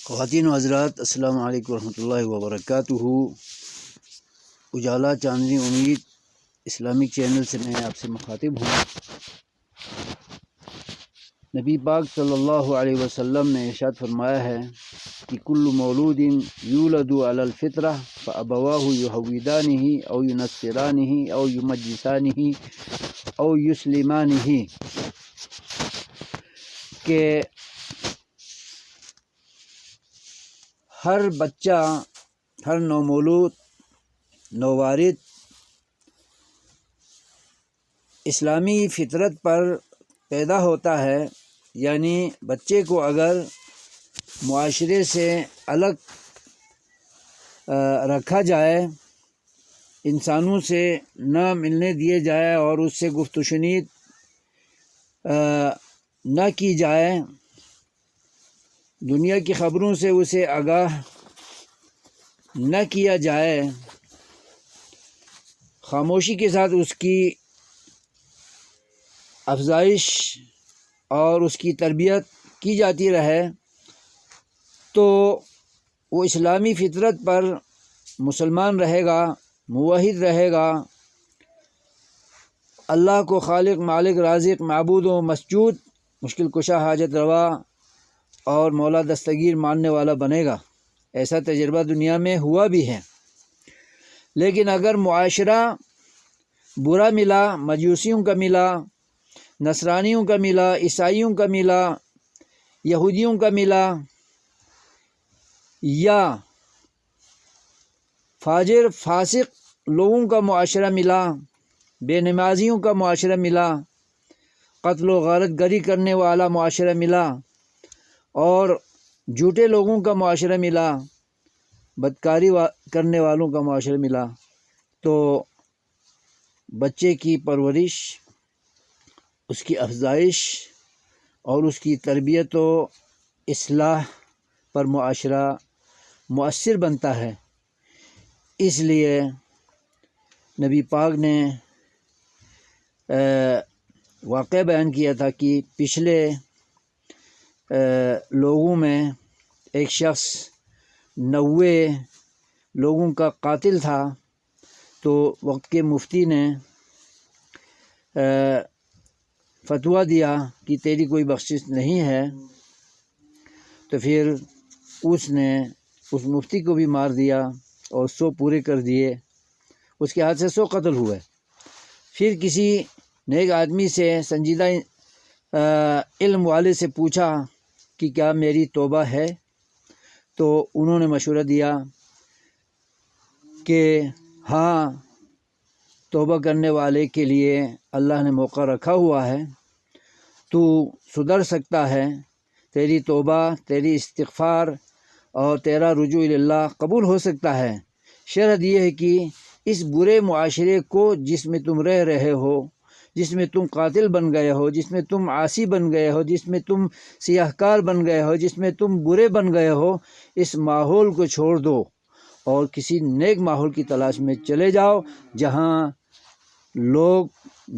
خواتین و حضرات، السلام علیکم ورحمۃ اللہ وبرکاتہ۔ اجالا چاندنی امید اسلامک چینل سے میں آپ سے مخاطب ہوں۔ نبی پاک صلی اللہ علیہ وسلم نے ارشاد فرمایا ہے کہ کل مولود یولد علی الفطرہ فابواہ یہودانہ او ینصرانہ او یمجسانہ او یسلمانہ، کہ ہر بچہ، ہر نومولود، نووارد اسلامی فطرت پر پیدا ہوتا ہے، یعنی بچے کو اگر معاشرے سے الگ رکھا جائے، انسانوں سے نہ ملنے دیے جائے اور اس سے گفت و شنید نہ کی جائے، دنیا کی خبروں سے اسے آگاہ نہ کیا جائے، خاموشی کے ساتھ اس کی افزائش اور اس کی تربیت کی جاتی رہے، تو وہ اسلامی فطرت پر مسلمان رہے گا، موحد رہے گا، اللہ کو خالق، مالک، رازق، معبود و مسجود، مشکل کشا، حاجت روا اور مولا دستگیر ماننے والا بنے گا۔ ایسا تجربہ دنیا میں ہوا بھی ہے۔ لیکن اگر معاشرہ برا ملا، مجوسیوں کا ملا، نصرانیوں کا ملا، عیسائیوں کا ملا، یہودیوں کا ملا، یا فاجر فاسق لوگوں کا معاشرہ ملا، بے نمازیوں کا معاشرہ ملا، قتل و غارت گری کرنے والا معاشرہ ملا، اور جھوٹے لوگوں کا معاشرہ ملا، بدکاری کرنے والوں کا معاشرہ ملا، تو بچے کی پرورش، اس کی افزائش اور اس کی تربیت و اصلاح پر معاشرہ مؤثر بنتا ہے۔ اس لیے نبی پاک نے واقعہ بیان کیا تھا کہ پچھلے لوگوں میں ایک شخص 90 لوگوں کا قاتل تھا، تو وقت کے مفتی نے فتویٰ دیا کہ تیری کوئی بخشش نہیں ہے، تو پھر اس نے اس مفتی کو بھی مار دیا اور 100 پورے کر دیے، اس کے ہاتھ سے 100 قتل ہوئے۔ پھر کسی نیک آدمی سے، سنجیدہ علم والے سے پوچھا کہ کیا میری توبہ ہے؟ تو انہوں نے مشورہ دیا کہ ہاں، توبہ کرنے والے کے لیے اللہ نے موقع رکھا ہوا ہے، تو سدھر سکتا ہے، تیری توبہ، تیری استغفار اور تیرا رجوع اللہ قبول ہو سکتا ہے۔ شرط یہ ہے کہ اس برے معاشرے کو جس میں تم رہ رہے ہو، جس میں تم قاتل بن گئے ہو، جس میں تم عاصی بن گئے ہو، جس میں تم سیاہ کار بن گئے ہو، جس میں تم برے بن گئے ہو، اس ماحول کو چھوڑ دو اور کسی نیک ماحول کی تلاش میں چلے جاؤ، جہاں لوگ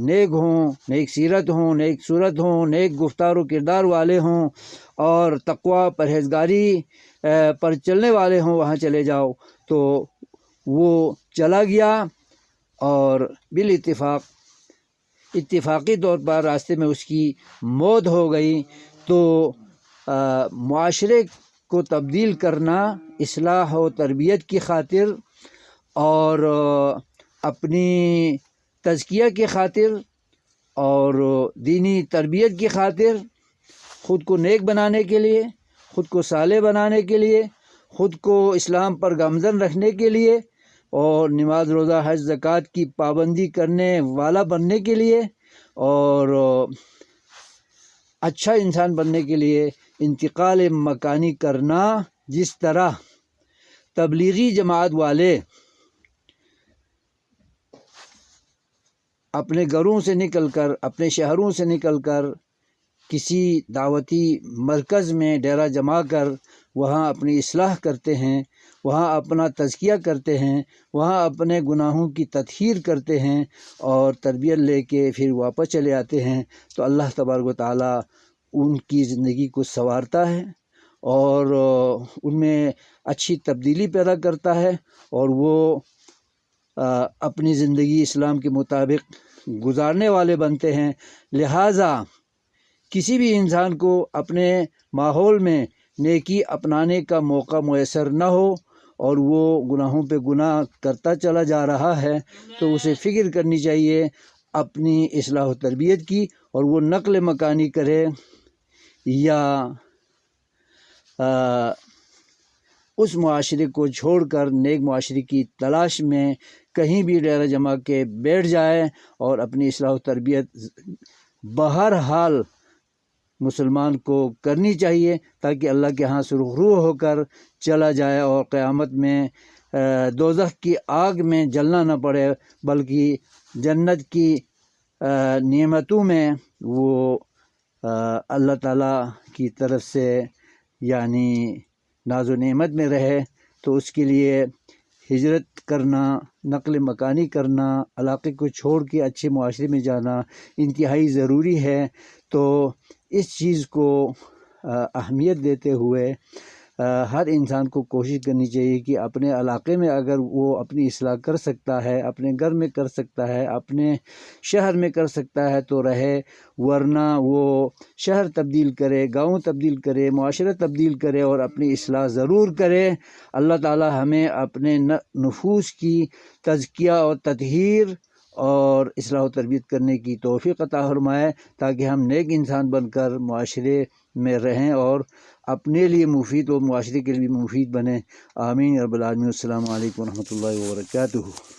نیک ہوں، نیک سیرت ہوں، نیک صورت ہوں، نیک گفتار و کردار والے ہوں اور تقوی، پرہیزگاری پر چلنے والے ہوں، وہاں چلے جاؤ۔ تو وہ چلا گیا اور اتفاقی طور پر راستے میں اس کی موت ہو گئی۔ تو معاشرے کو تبدیل کرنا اصلاح و تربیت کی خاطر اور اپنی تزکیہ کی خاطر اور دینی تربیت کی خاطر، خود کو نیک بنانے کے لیے، خود کو صالح بنانے کے لیے، خود کو اسلام پر گامزن رکھنے کے لیے اور نماز، روزہ، حج، زکوٰۃ کی پابندی کرنے والا بننے کے لیے اور اچھا انسان بننے کے لیے انتقال مکانی کرنا، جس طرح تبلیغی جماعت والے اپنے گھروں سے نکل کر، اپنے شہروں سے نکل کر کسی دعوتی مرکز میں ڈیرہ جما کر وہاں اپنی اصلاح کرتے ہیں، وہاں اپنا تزکیہ کرتے ہیں، وہاں اپنے گناہوں کی تطہیر کرتے ہیں اور تربیت لے کے پھر واپس چلے آتے ہیں، تو اللہ تبارک و تعالیٰ ان کی زندگی کو سنوارتا ہے اور ان میں اچھی تبدیلی پیدا کرتا ہے اور وہ اپنی زندگی اسلام کے مطابق گزارنے والے بنتے ہیں۔ لہٰذا کسی بھی انسان کو اپنے ماحول میں نیکی اپنانے کا موقع میسر نہ ہو اور وہ گناہوں پہ گناہ کرتا چلا جا رہا ہے تو اسے فکر کرنی چاہیے اپنی اصلاح و تربیت کی، اور وہ نقل مکانی کرے یا اس معاشرے کو چھوڑ کر نیک معاشرے کی تلاش میں کہیں بھی ڈیرہ جما کے بیٹھ جائے، اور اپنی اصلاح و تربیت بہرحال مسلمان کو کرنی چاہیے تاکہ اللہ کے ہاں سرخرو ہو کر چلا جائے اور قیامت میں دوزخ کی آگ میں جلنا نہ پڑے، بلکہ جنت کی نعمتوں میں وہ اللہ تعالیٰ کی طرف سے یعنی ناز و نعمت میں رہے۔ تو اس کے لیے ہجرت کرنا، نقل مکانی کرنا، علاقے کو چھوڑ کے اچھے معاشرے میں جانا انتہائی ضروری ہے۔ تو اس چیز کو اہمیت دیتے ہوئے ہر انسان کو کوشش کرنی چاہیے کہ اپنے علاقے میں اگر وہ اپنی اصلاح کر سکتا ہے، اپنے گھر میں کر سکتا ہے، اپنے شہر میں کر سکتا ہے تو رہے، ورنہ وہ شہر تبدیل کرے، گاؤں تبدیل کرے، معاشرہ تبدیل کرے اور اپنی اصلاح ضرور کرے۔ اللہ تعالی ہمیں اپنے نفوس کی تزکیہ اور تطہیر اور اصلاح و تربیت کرنے کی توفیق عطا فرمائے تاکہ ہم نیک انسان بن کر معاشرے میں رہیں اور اپنے لیے مفید اور معاشرے کے لیے مفید بنیں۔ آمین رب العالمین۔ السلام علیکم ورحمۃ اللہ وبرکاتہ۔